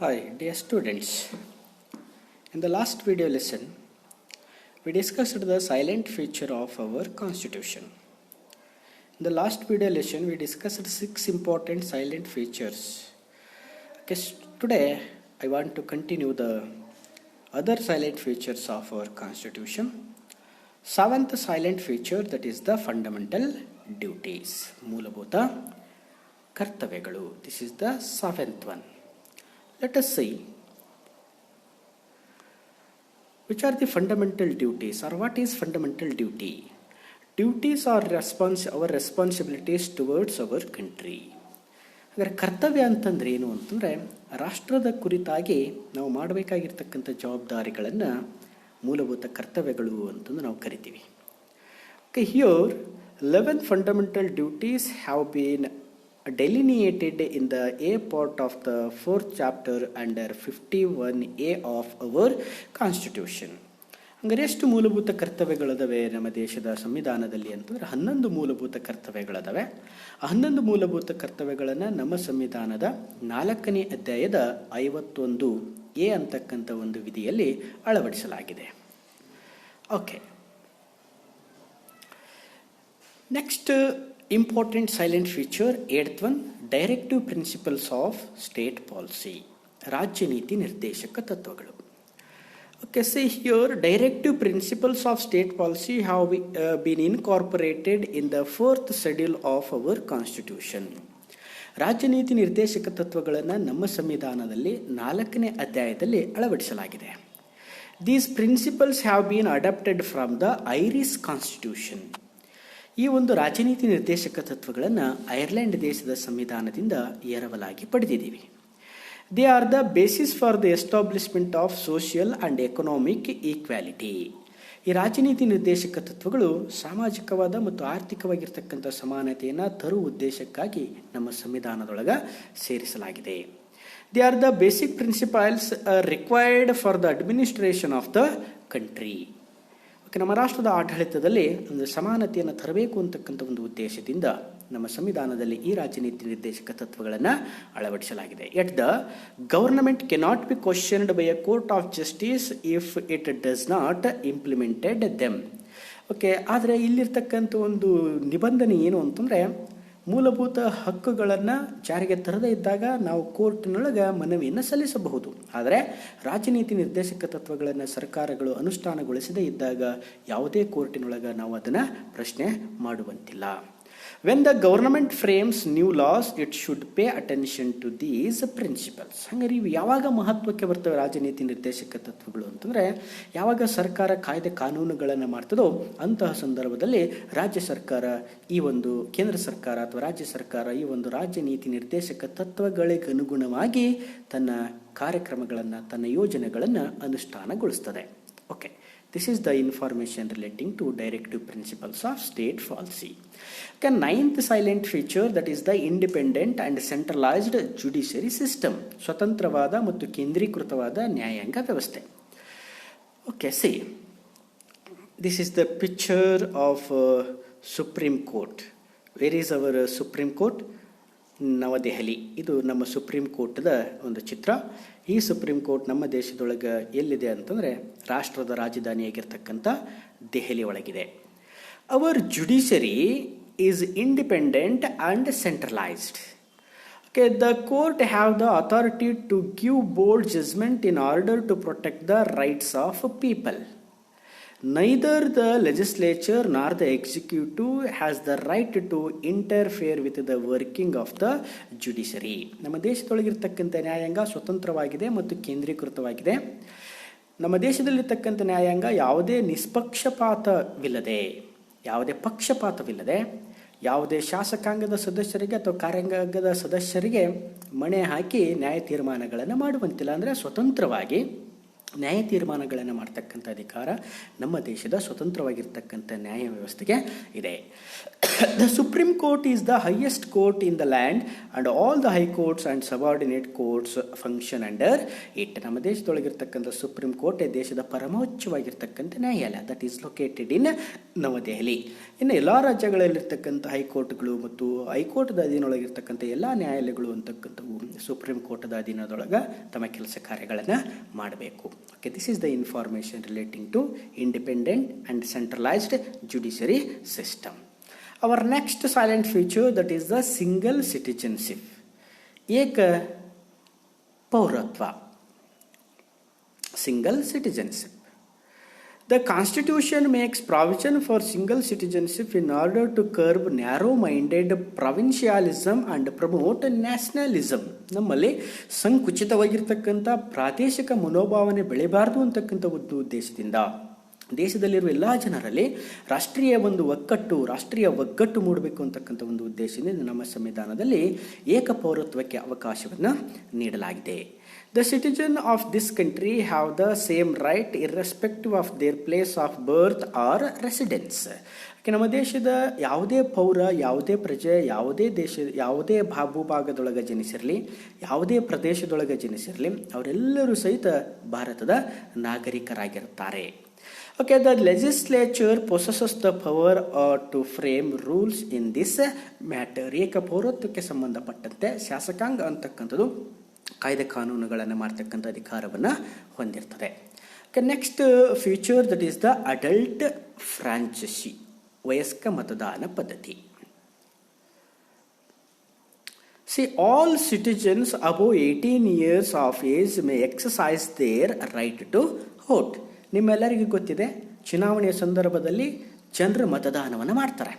Hi, dear students. In the last video lesson, we discussed the silent feature of our constitution. In the last video lesson, we discussed 6 important silent features. Okay, today, I want to continue the other silent features of our constitution. 7th silent feature, that is the fundamental duties. ಮೂಲಭೂತ ಕರ್ತವ್ಯಗಳು. This is the 7th one. Let us see which are the fundamental duties or what is fundamental duty. Duties are our responsibilities towards our country. ಹಾಗಾದರೆ ಕರ್ತವ್ಯ ಅಂತಂದ್ರೆ ಏನು ಅಂತಂದರೆ ರಾಷ್ಟ್ರದ ಕುರಿತಾಗಿ ನಾವು ಮಾಡಬೇಕಾಗಿರ್ತಕ್ಕಂಥ ಜವಾಬ್ದಾರಿಗಳನ್ನು ಮೂಲಭೂತ ಕರ್ತವ್ಯಗಳು ಅಂತಂದು ನಾವು ಕರಿತೀವಿ. Okay, here 11 fundamental duties have been delineated in the A part of the 4th chapter under 51A of our constitution. ಹಂಗಾರೆ ಎಷ್ಟು ಮೂಲಭೂತ ಕರ್ತವ್ಯಗಳದವೆ ನಮ್ಮ ದೇಶದ ಸಂವಿಧಾನದಲ್ಲಿ ಅಂತಂದರೆ 11 ಮೂಲಭೂತ ಕರ್ತವ್ಯಗಳದವೆ. 11 ಮೂಲಭೂತ ಕರ್ತವ್ಯಗಳನ್ನು ನಮ್ಮ ಸಂವಿಧಾನದ 4ನೇ ಅಧ್ಯಾಯದ 51A ಅಂತಕ್ಕಂಥ ಒಂದು ವಿಧಿಯಲ್ಲಿ ಅಳವಡಿಸಲಾಗಿದೆ. Okay, next important silent feature, 8th one, directive principles of state policy. ರಾಜ್ಯ ನೀತಿ ನಿರ್ದೇಶಕ ತತ್ವಗಳು. Okay, see here, directive principles of state policy have been incorporated in the 4th schedule of our constitution. ರಾಜ್ಯ ನೀತಿ ನಿರ್ದೇಶಕ ತತ್ವಗಳನ್ನು ನಮ್ಮ ಸಂವಿಧಾನದಲ್ಲಿ 4ನೇ ಅಧ್ಯಾಯದಲ್ಲಿ ಅಳವಡಿಸಲಾಗಿದೆ. These principles have been adopted from the Irish constitution. ಈ ಒಂದು ರಾಜನೀತಿ ನಿರ್ದೇಶಕ ತತ್ವಗಳನ್ನು ಐರ್ಲೆಂಡ್ ದೇಶದ ಸಂವಿಧಾನದಿಂದ ಎರವಲಾಗಿ ಪಡೆದಿದ್ದೀವಿ. They are the basis for the establishment of social and economic equality. ಈ ರಾಜನೀತಿ ನಿರ್ದೇಶಕ ತತ್ವಗಳು ಸಾಮಾಜಿಕವಾದ ಮತ್ತು ಆರ್ಥಿಕವಾಗಿರ್ತಕ್ಕಂಥ ಸಮಾನತೆಯನ್ನು ತರುವ ಉದ್ದೇಶಕ್ಕಾಗಿ ನಮ್ಮ ಸಂವಿಧಾನದೊಳಗೆ ಸೇರಿಸಲಾಗಿದೆ. They are the basic principles required for the administration of the country. ನಮ್ಮ ರಾಷ್ಟ್ರದ ಆಡಳಿತದಲ್ಲಿ ಒಂದು ಸಮಾನತೆಯನ್ನು ತರಬೇಕು ಅಂತಕ್ಕಂಥ ಒಂದು ಉದ್ದೇಶದಿಂದ ನಮ್ಮ ಸಂವಿಧಾನದಲ್ಲಿ ಈ ರಾಜನೀತಿ ನಿರ್ದೇಶಕ ತತ್ವಗಳನ್ನು ಅಳವಡಿಸಲಾಗಿದೆ. At the government cannot be questioned by A court of justice if it does not implemented them. Okay, ಆದರೆ ಇಲ್ಲಿರ್ತಕ್ಕಂಥ ಒಂದು ನಿಬಂಧನೆ ಏನು ಅಂತಂದರೆ ಮೂಲಭೂತ ಹಕ್ಕುಗಳನ್ನು ಜಾರಿಗೆ ತರದೇ ಇದ್ದಾಗ ನಾವು ಕೋರ್ಟ್ನೊಳಗೆ ಮನವಿಯನ್ನು ಸಲ್ಲಿಸಬಹುದು. ಆದರೆ ರಾಜನೀತಿ ನಿರ್ದೇಶಕ ತತ್ವಗಳನ್ನು ಸರ್ಕಾರಗಳು ಅನುಷ್ಠಾನಗೊಳಿಸದೇ ಇದ್ದಾಗ ಯಾವುದೇ ಕೋರ್ಟಿನೊಳಗೆ ನಾವು ಅದನ್ನು ಪ್ರಶ್ನೆ ಮಾಡುವಂತಿಲ್ಲ. When the government frames new laws it should pay attention to these principles. ಹಾಗಾದ್ರೆ ಇವು ಯಾವಾಗ ಮಹತ್ವಕ್ಕೆ ಬರ್ತವೆ ರಾಜನೀತಿ ನಿರ್ದೇಶಕ ತತ್ವಗಳು ಅಂತಂದರೆ ಯಾವಾಗ ಸರ್ಕಾರ ಕಾಯ್ದೆ ಕಾನೂನುಗಳನ್ನು ಮಾಡ್ತದೋ ಅಂತಹ ಸಂದರ್ಭದಲ್ಲಿ ರಾಜ್ಯ ಸರ್ಕಾರ ಈ ಒಂದು ಕೇಂದ್ರ ಸರ್ಕಾರ ಅಥವಾ ರಾಜ್ಯ ಸರ್ಕಾರ ಈ ಒಂದು ರಾಜ್ಯ ನೀತಿ ನಿರ್ದೇಶಕ ತತ್ವಗಳಿಗೆ ಅನುಗುಣವಾಗಿ ತನ್ನ ಕಾರ್ಯಕ್ರಮಗಳನ್ನು ತನ್ನ ಯೋಜನೆಗಳನ್ನು ಅನುಷ್ಠಾನಗೊಳಿಸ್ತದೆ. Okay, this is the information relating to directive principles of state policy. Okay, 9th silent feature, that is the independent and centralized judiciary system. ಸ್ವತಂತ್ರವಾದ ಮತ್ತು ಕೇಂದ್ರೀಕೃತವಾದ ನ್ಯಾಯಾಂಗ ವ್ಯವಸ್ಥೆ. Okay, see, this is the picture of Supreme Court. Where is our Supreme Court? ನವದೆಹಲಿ. ಇದು ನಮ್ಮ supreme ಕೋರ್ಟ್ದ ಒಂದು ಚಿತ್ರ. ಈ supreme court ನಮ್ಮ ದೇಶದೊಳಗೆ ಎಲ್ಲಿದೆ ಅಂತಂದರೆ ರಾಷ್ಟ್ರದ ರಾಜಧಾನಿಯಾಗಿರ್ತಕ್ಕಂಥ ದೆಹಲಿ ಒಳಗಿದೆ. Our judiciary is independent and centralised. Okay, the court have the authority to give bold judgement in order to protect the rights of people. Neither the legislature nor the executive has the right to interfere with the working of the judiciary. ನಮ್ಮ ದೇಶದೊಳಗಿರ್ತಕ್ಕಂಥ ನ್ಯಾಯಾಂಗ ಸ್ವತಂತ್ರವಾಗಿದೆ ಮತ್ತು ಕೇಂದ್ರೀಕೃತವಾಗಿದೆ. ನಮ್ಮ ದೇಶದಲ್ಲಿರ್ತಕ್ಕಂಥ ನ್ಯಾಯಾಂಗ ಯಾವುದೇ ನಿಷ್ಪಕ್ಷಪಾತವಿಲ್ಲದೆ, ಯಾವುದೇ ಪಕ್ಷಪಾತವಿಲ್ಲದೆ, ಯಾವುದೇ ಶಾಸಕಾಂಗದ ಸದಸ್ಯರಿಗೆ ಅಥವಾ ಕಾರ್ಯಾಂಗದ ಸದಸ್ಯರಿಗೆ ಮಣೆ ಹಾಕಿ ನ್ಯಾಯ ತೀರ್ಮಾನಗಳನ್ನು ಮಾಡುವಂತಿಲ್ಲ. ಅಂದರೆ ಸ್ವತಂತ್ರವಾಗಿ ನ್ಯಾಯ ತೀರ್ಮಾನಗಳನ್ನು ಮಾಡ್ತಕ್ಕಂಥ ಅಧಿಕಾರ ನಮ್ಮ ದೇಶದ ಸ್ವತಂತ್ರವಾಗಿರ್ತಕ್ಕಂಥ ನ್ಯಾಯ ವ್ಯವಸ್ಥೆಗೆ ಇದೆ. The supreme court is the highest court in the land and all the high courts and subordinate courts function under it. ನಮ್ಮ ದೇಶದೊಳಗಿರ್ತಕ್ಕಂಥ ಸುಪ್ರೀಂ ಕೋರ್ಟ್ ದೇಶದ ಪರಮೋಚ್ಚವಾಗಿರ್ತಕ್ಕಂಥ ನ್ಯಾಯಾಲಯ, ದಟ್ ಈಸ್ ಲೊಕೇಟೆಡ್ ಇನ್ ನವದೆಹಲಿ. ಇನ್ನು ಎಲ್ಲ ರಾಜ್ಯಗಳಲ್ಲಿರ್ತಕ್ಕಂಥ ಹೈಕೋರ್ಟ್ಗಳು ಮತ್ತು ಹೈಕೋರ್ಟ್ದ ಅಧೀನೊಳಗಿರ್ತಕ್ಕಂಥ ಎಲ್ಲ ನ್ಯಾಯಾಲಯಗಳು ಅಂತಕ್ಕಂಥವು ಸುಪ್ರೀಂ ಕೋರ್ಟ್ದ ಅಧೀನದೊಳಗೆ ತಮ್ಮ ಕೆಲಸ ಕಾರ್ಯಗಳನ್ನು ಮಾಡಬೇಕು. Okay, this is the information relating to independent and centralized judiciary system. Our next silent feature, that is the single citizenship. Ek pauratva. Single citizenship. The Constitution makes provision for single citizenship in order to curb narrow-minded provincialism and promote nationalism. ನಮ್ಮಲ್ಲಿ ಸಂಕುಚಿತವಾಗಿರ್ತಕ್ಕಂಥ ಪ್ರಾದೇಶಿಕ ಮನೋಭಾವನೆ ಬೆಳೆಬಾರದು ಅಂತಕ್ಕಂಥ ಒಂದು ಉದ್ದೇಶದಿಂದ ದೇಶದಲ್ಲಿರುವ ಎಲ್ಲ ಜನರಲ್ಲಿ ರಾಷ್ಟ್ರೀಯ ಒಗ್ಗಟ್ಟು ಮೂಡಬೇಕು ಅಂತಕ್ಕಂಥ ಒಂದು ಉದ್ದೇಶದಿಂದ ನಮ್ಮ ಸಂವಿಧಾನದಲ್ಲಿ ಏಕಪೌರತ್ವಕ್ಕೆ ಅವಕಾಶವನ್ನು ನೀಡಲಾಗಿದೆ. The citizens of this country have the same right irrespective of their place of birth or residence. ನಮ್ಮ ದೇಶದ ಯಾವುದೇ ಪೌರ, ಯಾವುದೇ ಪ್ರಜೆ, ಯಾವುದೇ ಭೂಭಾಗದೊಳಗೆ ಜನಿಸಿರಲಿ, ಯಾವುದೇ ಪ್ರದೇಶದೊಳಗೆ ಜನಿಸಿರಲಿ, ಅವರೆಲ್ಲರೂ ಸಹಿತ ಭಾರತದ ನಾಗರಿಕರಾಗಿರುತ್ತಾರೆ. Okay, the legislature possesses the power to frame rules in this matter. ಏಕಪೌರತ್ವಕ್ಕೆ ಸಂಬಂಧಪಟ್ಟಂತೆ ಶಾಸಕಾಂಗ ಅಂತಕ್ಕಂಥದ್ದು ಕಾಯ್ದೆ ಕಾನೂನುಗಳನ್ನು ಮಾಡ್ತಕ್ಕಂಥ ಅಧಿಕಾರವನ್ನು ಹೊಂದಿರ್ತದೆ. Next feature, that is the adult franchise, ವಯಸ್ಕ ಮತದಾನ ಪದ್ಧತಿ. See, all citizens above 18 years of age may exercise their right to vote. ನಿಮ್ಮೆಲ್ಲರಿಗೂ ಗೊತ್ತಿದೆ, ಚುನಾವಣೆಯ ಸಂದರ್ಭದಲ್ಲಿ ಜನರು ಮತದಾನವನ್ನು ಮಾಡ್ತಾರೆ.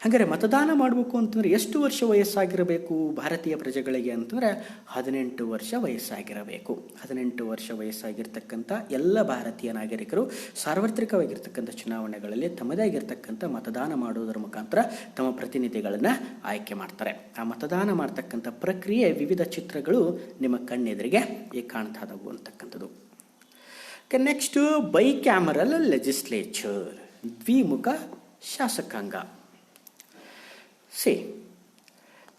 ಹಾಗಾದರೆ ಮತದಾನ ಮಾಡಬೇಕು ಅಂತಂದರೆ ಎಷ್ಟು ವರ್ಷ ವಯಸ್ಸಾಗಿರಬೇಕು ಭಾರತೀಯ ಪ್ರಜೆಗಳಿಗೆ ಅಂತಂದರೆ 18 ವರ್ಷ ವಯಸ್ಸಾಗಿರಬೇಕು. 18 ವರ್ಷ ವಯಸ್ಸಾಗಿರ್ತಕ್ಕಂಥ ಎಲ್ಲ ಭಾರತೀಯ ನಾಗರಿಕರು ಸಾರ್ವತ್ರಿಕವಾಗಿರ್ತಕ್ಕಂಥ ಚುನಾವಣೆಗಳಲ್ಲಿ ತಮ್ಮದೇ ಆಗಿರ್ತಕ್ಕಂಥ ಮತದಾನ ಮಾಡುವುದರ ಮುಖಾಂತರ ತಮ್ಮ ಪ್ರತಿನಿಧಿಗಳನ್ನು ಆಯ್ಕೆ ಮಾಡ್ತಾರೆ. ಆ ಮತದಾನ ಮಾಡ್ತಕ್ಕಂಥ ಪ್ರಕ್ರಿಯೆ ವಿವಿಧ ಚಿತ್ರಗಳು ನಿಮ್ಮ ಕಣ್ಣೆದುರಿಗೆ ಕಾಣ್ತಾದವು ಅಂತಕ್ಕಂಥದ್ದು. ನೆಕ್ಸ್ಟ್, ಬೈಕ್ಯಾಮರಲ್ ಲೆಜಿಸ್ಲೇಚರ್, ದ್ವಿಮುಖ ಶಾಸಕಾಂಗ. See,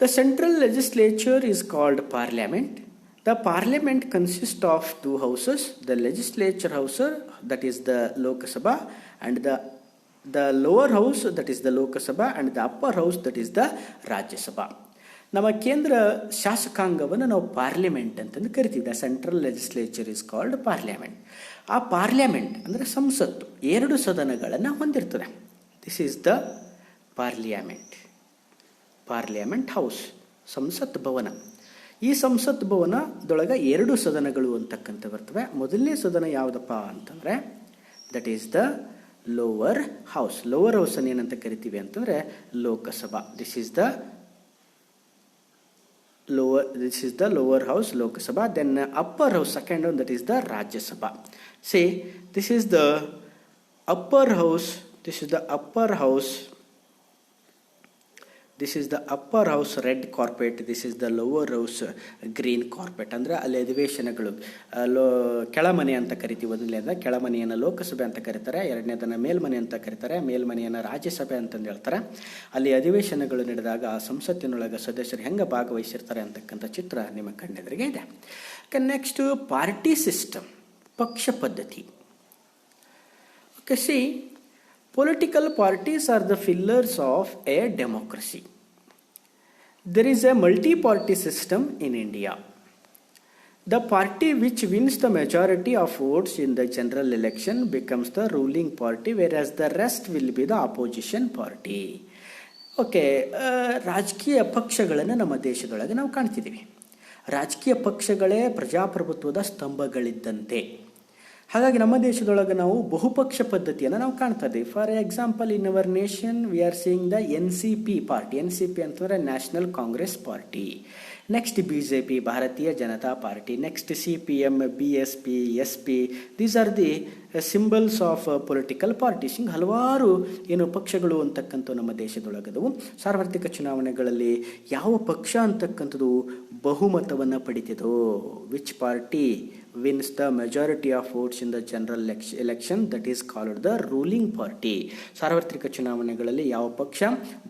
the central legislature is called parliament. The parliament consists of two houses, the legislature house, that is the Lok Sabha, and the lower house, that is the Lok Sabha, and the upper house, that is the Rajya Sabha. ನಮ್ಮ ಕೇಂದ್ರ ಶಾಸಕಾಂಗವನ್ನು ನಾವು parliament ಅಂತಂದು ಕರಿತೀವಿ. The central legislature is called parliament. ಆ parliament ಅಂದರೆ ಸಂಸತ್ತು 2 ಸದನಗಳನ್ನು ಹೊಂದಿರ್ತದೆ. This is the parliament house, ಸಂಸತ್ ಭವನ. ಈ ಸಂಸತ್ ಭವನದೊಳಗೆ 2 ಸದನಗಳು ಅಂತಕ್ಕಂಥ ಬರ್ತವೆ. ಮೊದಲನೇ ಸದನ ಯಾವುದಪ್ಪ ಅಂತಂದರೆ that is the lower house. Lower ಹೌಸನ್ನು ಏನಂತ ಕರಿತೀವಿ ಅಂತಂದರೆ Lok Sabha. This is the lower house, Lok Sabha. Then upper house, second one, that is the Rajya Sabha. See, this is the upper house. This is the upper house. This is the upper house, red carpet. This is the lower house, green carpet. ಅಂದರೆ ಅಲ್ಲಿ ಅಧಿವೇಶನಗಳು ಕೆಳಮನೆ ಅಂತ ಕರಿತೀವಿ. ಮೊದಲನೇದ ಕೆಳಮನೆಯನ್ನು ಲೋಕಸಭೆ ಅಂತ ಕರೀತಾರೆ, ಎರಡನೇದನ್ನು ಮೇಲ್ಮನೆ ಅಂತ ಕರೀತಾರೆ, ಮೇಲ್ಮನೆಯನ್ನು ರಾಜ್ಯಸಭೆ ಅಂತಂದು ಹೇಳ್ತಾರೆ. ಅಲ್ಲಿ ಅಧಿವೇಶನಗಳು ನಡೆದಾಗ ಆ ಸಂಸತ್ತಿನೊಳಗೆ ಸದಸ್ಯರು ಹೆಂಗೆ ಭಾಗವಹಿಸಿರ್ತಾರೆ ಅಂತಕ್ಕಂಥ ಚಿತ್ರ ನಿಮ್ಮ ಕಣ್ಣೆದುರಿಗೆ ಇದೆ. ನೆಕ್ಸ್ಟ್, ಪಾರ್ಟಿ ಸಿಸ್ಟಮ್, ಪಕ್ಷ ಪದ್ಧತಿ. Okay, C, political parties are the pillars of a democracy. There is a multi-party system in India. The party which wins the majority of votes in the general election becomes the ruling party, whereas the rest will be the opposition party. Okay, ರಾಜಕೀಯ ಪಕ್ಷಗಳನ್ನು ನಮ್ಮ ದೇಶದೊಳಗೆ ನಾವು ಕಾಣ್ತಿದ್ದೀವಿ. ರಾಜಕೀಯ ಪಕ್ಷಗಳೇ ಪ್ರಜಾಪ್ರಭುತ್ವದ ಸ್ತಂಭಗಳಿದ್ದಂತೆ. ಹಾಗಾಗಿ ನಮ್ಮ ದೇಶದೊಳಗೆ ನಾವು ಬಹುಪಕ್ಷ ಪದ್ಧತಿಯನ್ನು ನಾವು ಕಾಣ್ತಾ ಇದ್ದೀವಿ. For example, in our nation we are seeing the NCP party. NCP ಅಂತಂದರೆ national Congress party. Next BJP, ಭಾರತೀಯ Janata party. Next CPM, BSP, SP. These are the symbols of political parties. ಹಿಂಗೆ ಹಲವಾರು ಏನು ಪಕ್ಷಗಳು ಅಂತಕ್ಕಂಥ ನಮ್ಮ ದೇಶದೊಳಗದವು. ಸಾರ್ವತ್ರಿಕ ಚುನಾವಣೆಗಳಲ್ಲಿ ಯಾವ ಪಕ್ಷ ಅಂತಕ್ಕಂಥದ್ದು ಬಹುಮತವನ್ನು ಪಡಿತಿದೋ, which party wins the majority of votes in the general election, that is called the ruling party. ಸಾರ್ವತ್ರಿಕ ಚುನಾವಣೆಗಳಲ್ಲಿ ಯಾವ ಪಕ್ಷ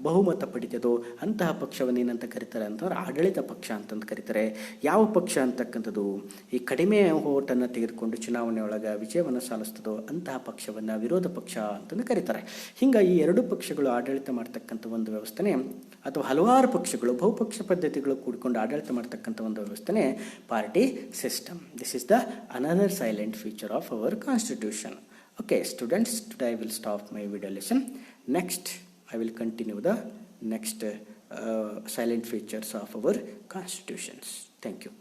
ಬಹುಮತ ಪಡಿತದೋ ಅಂತಹ ಪಕ್ಷವನ್ನು ಏನಂತ ಕರೀತಾರೆ ಅಂತಂದ್ರೆ ಆಡಳಿತ ಪಕ್ಷ ಅಂತಂದು ಕರೀತಾರೆ. ಯಾವ ಪಕ್ಷ ಅಂತಕ್ಕಂಥದ್ದು ಈ ಕಡಿಮೆ ಓಟನ್ನು ತೆಗೆದುಕೊಂಡು ಚುನಾವಣೆ ಒಳಗೆ ವಿಜಯವನ್ನು ಸಾಧಿಸ್ತದೋ ಅಂತಹ ಪಕ್ಷವನ್ನು ವಿರೋಧ ಪಕ್ಷ ಅಂತಂದು ಕರೀತಾರೆ. ಹಿಂಗೆ ಈ ಎರಡು ಪಕ್ಷಗಳು ಆಡಳಿತ ಮಾಡ್ತಕ್ಕಂಥ ಒಂದು ವ್ಯವಸ್ಥೆನೇ, ಅಥವಾ ಹಲವಾರು ಪಕ್ಷಗಳು ಬಹುಪಕ್ಷ ಪದ್ಧತಿಗಳು ಕೂಡಿಕೊಂಡು ಆಡಳಿತ ಮಾಡ್ತಕ್ಕಂಥ ಒಂದು ವ್ಯವಸ್ಥೆನೇ party system. This is the another silent feature of our constitution. Okay students, today I will stop my video lesson. Next I will continue the next silent features of our constitutions. Thank you.